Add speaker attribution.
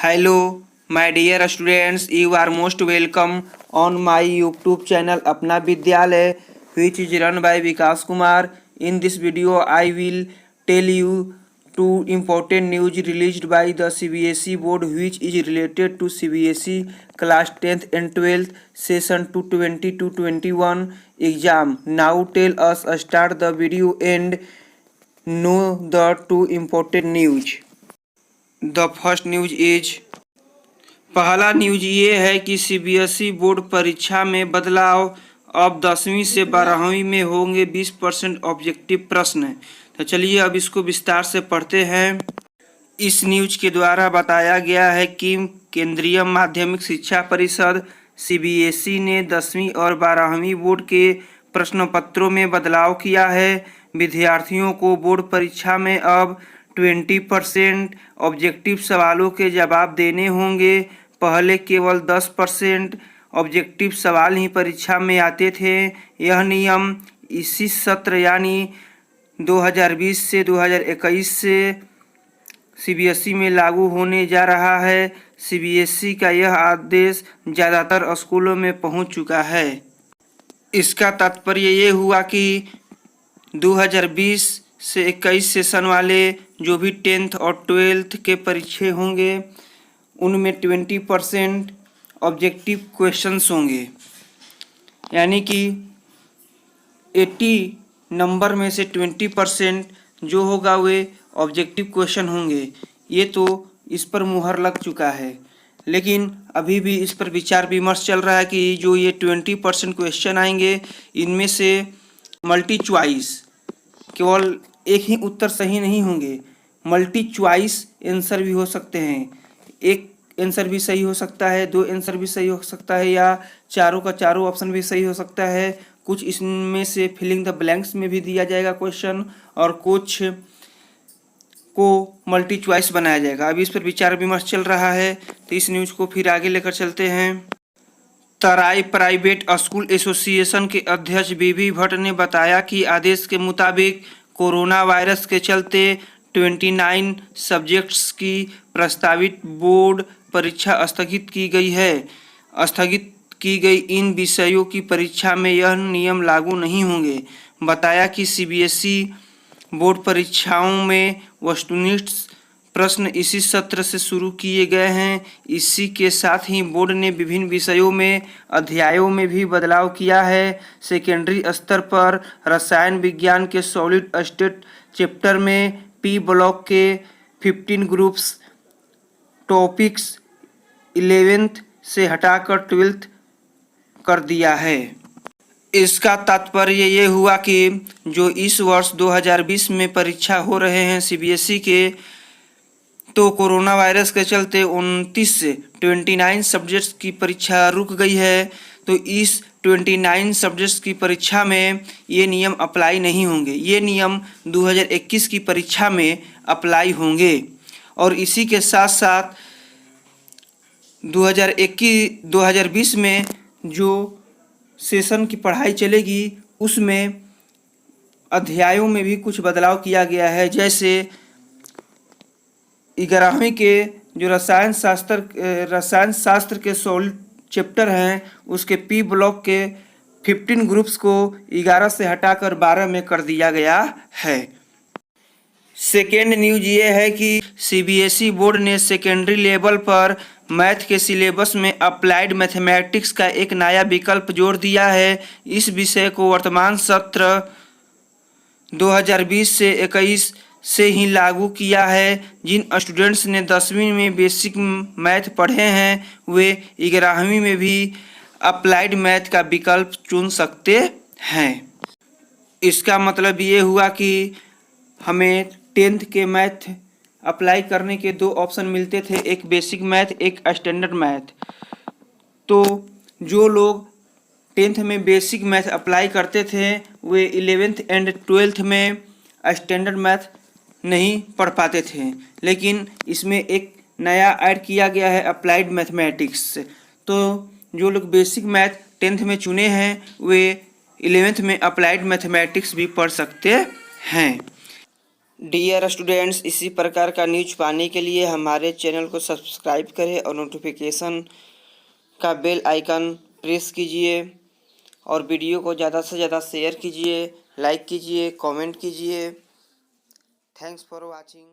Speaker 1: Hello, my dear students, you are most welcome on my YouTube channel Apna Vidyalay, which is run by Vikas Kumar. In this video, I will tell you two important news released by the CBSE board, which is related to CBSE class 10th and 12th session 2020-21 exam. Now tell us start the video and know the two important news. The first news is पहला news ये है कि CBSE board परीक्षा में बदलाव। अब 10वीं से 12वीं में होंगे 20% ऑब्जेक्टिव प्रश्न। तो चलिए अब इसको विस्तार से पढ़ते हैं। इस न्यूज के द्वारा बताया गया है कि केंद्रीय माध्यमिक शिक्षा परिषद सीबीएसई ने 10वीं और 12वीं बोर्ड के प्रश्न पत्रों में बदलाव किया है। विद्यार्थियों को बोर्ड परीक्षा में अब 20% ऑब्जेक्टिव सवालों के जवाब देने होंगे। पहले केवल 10% ऑब्जेक्टिव सवाल ही परीक्षा में आते थे। यह नियम इसी सत्र यानी 2020 से 2021 से सीबीएसई में लागू होने जा रहा है। सीबीएसई का यह आदेश ज़्यादातर स्कूलों में पहुंच चुका है। इसका तात्पर्य ये हुआ कि 2020 से 21 सेशन वाले जो भी 10th और 12th के परीक्षे होंगे उनमें 20% ऑब्जेक्टिव क्वेश्चंस होंगे, यानी कि 80 नंबर में से 20% जो होगा वे ऑब्जेक्टिव क्वेश्चन होंगे। ये तो इस पर मुहर लग चुका है, लेकिन अभी भी इस पर विचार विमर्श चल रहा है कि जो ये 20% क्वेश्चन आएंगे इनमें से मल्टी चॉइस, केवल एक ही उत्तर सही नहीं होंगे, मल्टी चॉइस आंसर भी हो सकते हैं। एक आंसर भी सही हो सकता है, दो आंसर भी सही हो सकता है, या चारों का चारों ऑप्शन भी सही हो सकता है। कुछ इसमें से फिलिंग द ब्लैंक्स में भी दिया जाएगा क्वेश्चन और कुछ को मल्टी चॉइस बनाया जाएगा। अभी इस पर विचार विमर्श चल रहा है, तो इस न्यूज को फिर आगे लेकर चलते हैं। तराई प्राइवेट स्कूल एसोसिएशन के अध्यक्ष बीबी भट्ट ने बताया कि आदेश के मुताबिक कोरोना वायरस के चलते 29 सब्जेक्ट्स की प्रस्तावित बोर्ड परीक्षा स्थगित की गई है। स्थगित की गई इन विषयों की परीक्षा में यह नियम लागू नहीं होंगे। बताया कि सीबीएसई बोर्ड परीक्षाओं में वस्तुनिष्ठ प्रश्न इसी सत्र से शुरू किए गए हैं। इसी के साथ ही बोर्ड ने विभिन्न विषयों में अध्यायों में भी बदलाव किया है। सेकेंडरी स्तर पर रसायन विज्ञान के सॉलिड स्टेट चैप्टर में पी ब्लॉक के 15 ग्रुप्स टॉपिक्स 11th से हटाकर 12th कर दिया है। इसका तात्पर्य ये हुआ कि जो इस वर्ष 2020 में परीक्षा हो रहे हैं सीबीएसई के, तो कोरोना वायरस के चलते 29 से 29 सब्जेक्ट्स की परीक्षा रुक गई है। तो इस 29 सब्जेक्ट्स की परीक्षा में ये नियम अप्लाई नहीं होंगे। ये नियम 2021 की परीक्षा में अप्लाई होंगे। और इसी के साथ साथ 2020 में जो सेशन की पढ़ाई चलेगी उसमें अध्यायों में भी कुछ बदलाव किया गया है। जैसे 11वीं के जो रसायन शास्त्र के 16 चैप्टर हैं उसके पी ब्लॉक के 15 ग्रुप्स को 11 से हटाकर 12 में कर दिया गया है। सेकेंड न्यूज ये है कि सीबीएसई बोर्ड ने सेकेंडरी लेवल पर मैथ के सिलेबस में अप्लाइड मैथमेटिक्स का एक नया विकल्प जोड़ दिया है। इस विषय को वर्तमान सत्र 2020 से 21 से ही लागू किया है। जिन स्टूडेंट्स ने 10वीं में बेसिक मैथ पढ़े हैं वे 11वीं में भी अप्लाइड मैथ का विकल्प चुन सकते हैं। इसका मतलब ये हुआ कि हमें 10th के मैथ अप्लाई करने के दो ऑप्शन मिलते थे, एक बेसिक मैथ, एक स्टैंडर्ड मैथ। तो जो लोग 10th में बेसिक मैथ अप्लाई करते थे वे 11th एंड 12th में स्टैंडर्ड मैथ नहीं पढ़ पाते थे, लेकिन इसमें एक नया ऐड किया गया है अप्लाइड मैथमेटिक्स। तो जो लोग बेसिक मैथ 10th में चुने हैं वे 11th में अप्लाइड मैथमेटिक्स भी पढ़ सकते हैं। डियर स्टूडेंट्स, इसी प्रकार का न्यूज पाने के लिए हमारे चैनल को सब्सक्राइब करें और नोटिफिकेशन का बेल आइकन प्रेस कीजिए और वीडियो को ज़्यादा से ज़्यादा शेयर कीजिए, लाइक कीजिए, कमेंट कीजिए। Thanks for watching.